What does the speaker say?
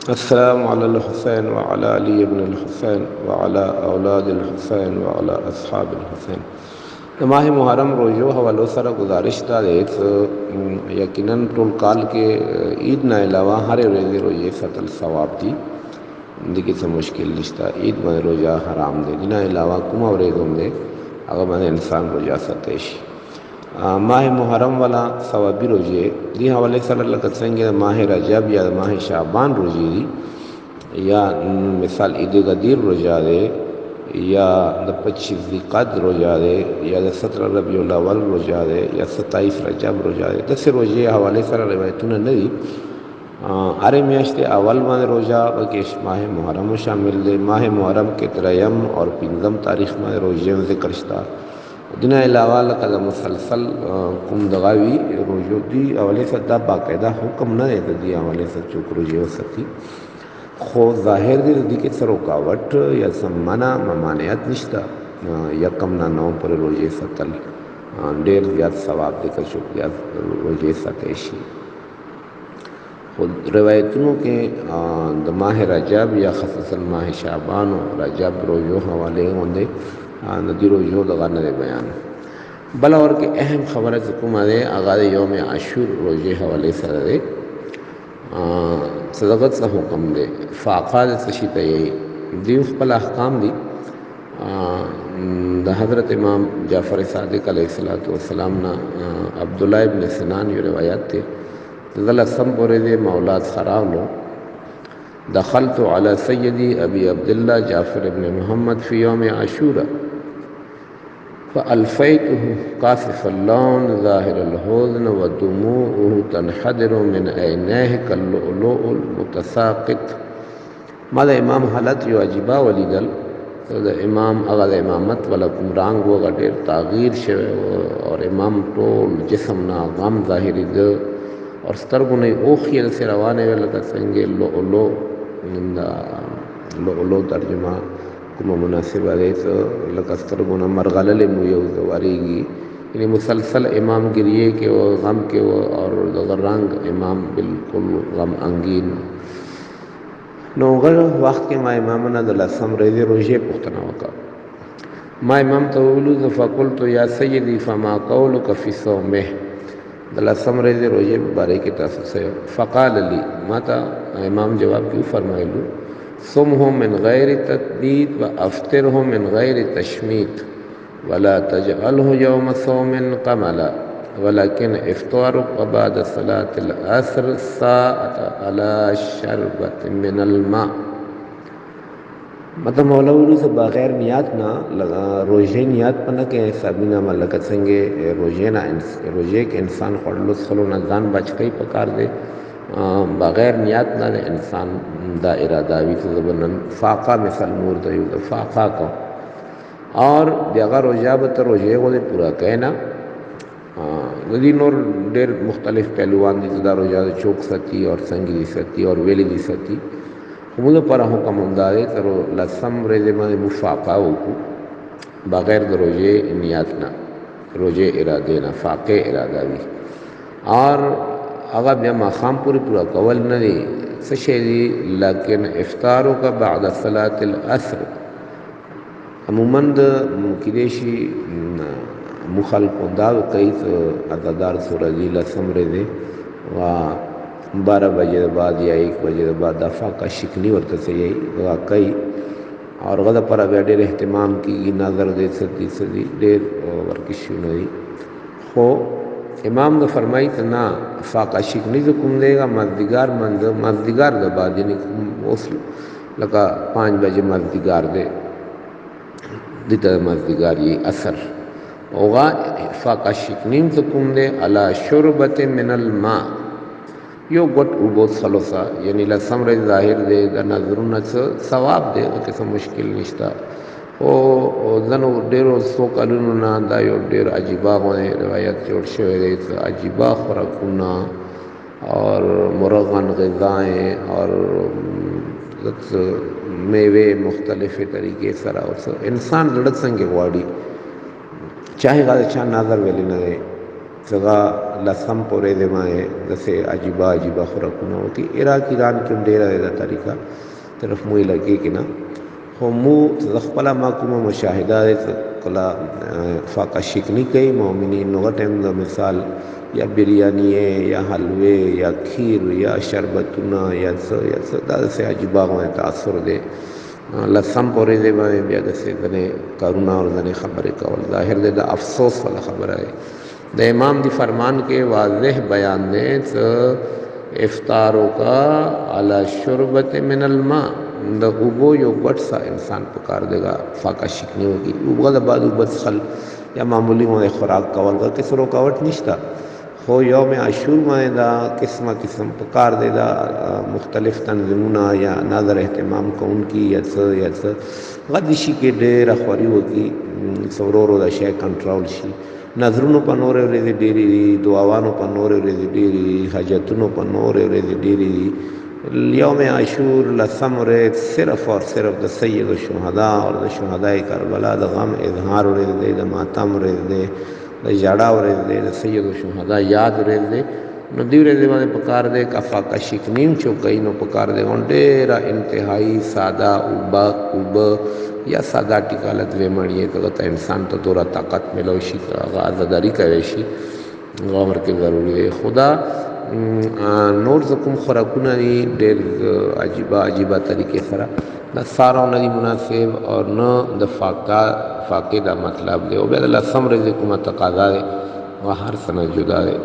अस्सलामु अलल हुसैन व अला अली इब्न हुसैन व अला औलाद हुसैन व अला अस्हाब हुसैन। तो माह मुहर्रम रोज़ो हवालो सर गुजारिश था यकीनन टोल काल के ईद न अलावा हर रोज़े रोज़े सतल सवाब थी जिंदगी से मुश्किल रिश्ता ईद में रोज़ा हराम दे जिना अलावा कुम रेज़ों दे अगर मैं इंसान रोज़ा सतेश माह मुहर्रम वाला सवाबी रोज़े दी हवाले सर संगे माह रजब या माह शाबान रोज़े दी या मिसाल ईद गदीर रोज़ा दे या 25 ज़िक़अद रोज़ा दे या 17 रबीउल अव्वल रोज़ा दे या 27 रजब रोज़ा दे दस रोज़े हवाले सर रिवायतुन न दी अरे मियाश्ते अवल में रोज़ा बकेश माह मुहर्रम शामिल दे माह मुहर्रम के तरयम और पिंजम तारीख़ में रोज़े ज़िक्रश्ता दिन अलावा लकद मुसलसल कुम दगावी रोज़ो दी अवले से दा बाकायदा हुक्म न है दी अवले से चुक रोज़े हो सकती खो ज़ाहिर दी के सरोकावट या सम्माना ममानियत निश्ता यकम ना नौ पर रोज़े सतल डेर ज़्यादा सवाब देकर चुक रोज़े सतेशी खुद रवायतों के माह रजब या ख़ुसूसन माह शाबान रजब रोज़ो हवाले होंगे नदी रोज़ो दगान दे बयान बला और के अहम खबर हुकूमत आगाज़ योम आशूर रोज़े हवाले सर दे सदक़त सा हुक्म दे फ़ाक़ा सशी तयी दी खपल अहकाम दी द हज़रत इमाम जाफ़र सादिक़ अलैहिस्सलातु वस्सलाम ना अब्दुल्ला इब्न सिनान ये रिवायत थे ज़लसम बोरे मौलाद ख़राब लो दखलतु अला सय्यदी अबी अब्दुल्ला जाफ़र इब्न मोहम्मद फ़ी यौम आशूरा फ़अल्फ़ैतुहु कासिफ़ल लौन ज़ाहिरल हुज़्न व दुमूउहु तनहदरु मिन ऐनैहि कल्लुअलुअल मुतसाक़ित। मादा इमाम हालत यो अजीबा वलीदल तो इमाम अगर इमामत वाला कुमरांग वो ढेर तागीर शवे और इमाम टोल जिस्म ना गम ज़ाहिरी दे और स्तरगुन ओखियल से रवाने वाला संगे लो लो तर्जुमा कुमा मुनासिब है तो लकस्तरगुन मरगल मुयवारीगी यानी मुसलसल इमाम गिरिए के वो गम के वो और रंग इमाम बिल्कुल गम अंगीन नौगर वक्त के माँ इमाम नदलसम रेज़े रोज़े पुख्तना वका माँ इमाम तवलु फ़कुल तो या सय्यदी फ़मा कौल कफ़ी सौमे दलसम रेज़े रोज़े बारे के तफस फ़क़ाल अली माता इमाम जवाब क्यों फरमाइलू सुम हो मिन गैर तदबीत व अफ्तर हो मिन गैर तशमीत वला तजअल हो यौम सौमिन कमला वलकिन इफ्तारुक बाद सलातिल असर साअत अला शरबत मिनल मा। मतलब मौलवी से बगैर नियत ना लगा रोज़े नियत पना के सबिना मलक संगे रोज़े के इंसान खड़लुस खलो न जान बच कई पकार दे बग़ैर नियत ना इंसान दा इरादावी से ज़बरन फ़ाक़ा मिसल नूर तयू फ़ाक़ा का और जगह रोज़ा बत रोज़े वो पूरा कहना नदी नूर डेर मुख्तलिफ पहलुआन दा रोज़ा चौक सती और संगी दी सती और वेली दी सती मुझे पर हुक्म उमदादे तरो लसम रेज़े में मुफ़ाक़ा को बग़ैर रोज़े नियत ना रोज़े इरादे ना फ़ाक़े इरादावी और अगर बिया माखाम पूरा कवल न दी सशेदी लेकिन इफ्तारों का बाद सलातिल असर अमूमन किदेशी मुखल कुंदा कई अदादार सूरजी लसम रेज़े व 12 बजे बाद या 1 बजे बाद दफ़ा का शिकनी और से यही वाकई और गदा पर अब डेर अहतमाम की नज़र दे सदी सदी डेर वर्किशू नहीं हो इमाम ने फरमाई तो ना फ़ाक़ा शिकनी जो कुम देगा मजदिगार द बाद यानी उस लगा 5 बजे मजदिगार दे दिता मजदिगार ये असर होगा फ़ाक़ा शिकनी जो कुम दे अला शुरबत मिनल मा यो गोट उबो सलोसा यानी लसम रे ज़ाहिर दे नजरुन सवाब दे किसी मुश्किल निश्ता ओ जनो डेरो सो कलुन ना दायो डेर अजीबा होने रिवायत जोड़ शे अजीबा खुराकुना और मुरगन ग़िज़ाएँ और मेवे मुख्तलिफ़ तरीके सरा इंसान लड़त संगे वाड़ी चाहे गाज़ चाह नाजर वेली न څنګه لسم پورې د ما دسه عجیبه عجیبه خوراکونه وتی عراق ایران کې ډیره دا طریقه طرف مو لګي کې نه خو مو خپل ما کومه مشاهده کلا فاقه شکنی کوي مؤمنین نو ټیم د مثال یا بریانی یا حلوه یا کھیر یا شربتونه یا څه دا سه عجیبه غو تاثر دی لسم پورې دی باندې بیا د څه دنه کارونا او دنه خبره کول ظاهر دی د افسوس ولا خبره ہے د امام دی فرمان کې واضح بیان دی افطارو کا علی شربت من الماء د اوبو یو غټ سا انسان پکار دیگا فاقه شکنی ہوگی اوبو د بعد اوبو څخل یا معمولی مو خوراک کول کا کس رکاوٹ نشتا خو یوم عاشور باندې دا قسم پکار دی دا مختلف تنظیمونه یا نظر اهتمام کوونکی یا څه غد شي کې ډېر خوري وږي سورورو دا شی کنټرول شي نظرونو په نور ورځې ډېری دعاوانو په نور ورځې ډېری حاجتونو په نور ورځې ډېری یوم عاشور لسم ورځ صرف اور صرف د سید الشهدا اور د شهداء کربلا د غم اظهار ورځ د ماتم ورځ د جاڑا ورځ دی د سید الشهدا یاد ورځ دی نو دی ورځ باندې پکار دی کفاقه شکنیم چوکۍ نو پکار دی ډېر انتهایی ساده اوب یا ساده ټیکالت ومړی ته انسان ته دورا طاقت ملو شي غازداری کوي شي غور کې ضروری دی خدا نور زکم خوراکونه دي ډېر عجیبه طریقې سره د سارو نه مناسب اور نه د فاقه دا مطلب دی او بیا د لسم ورځې کومه تقاضا دی هر څه نه جدا دی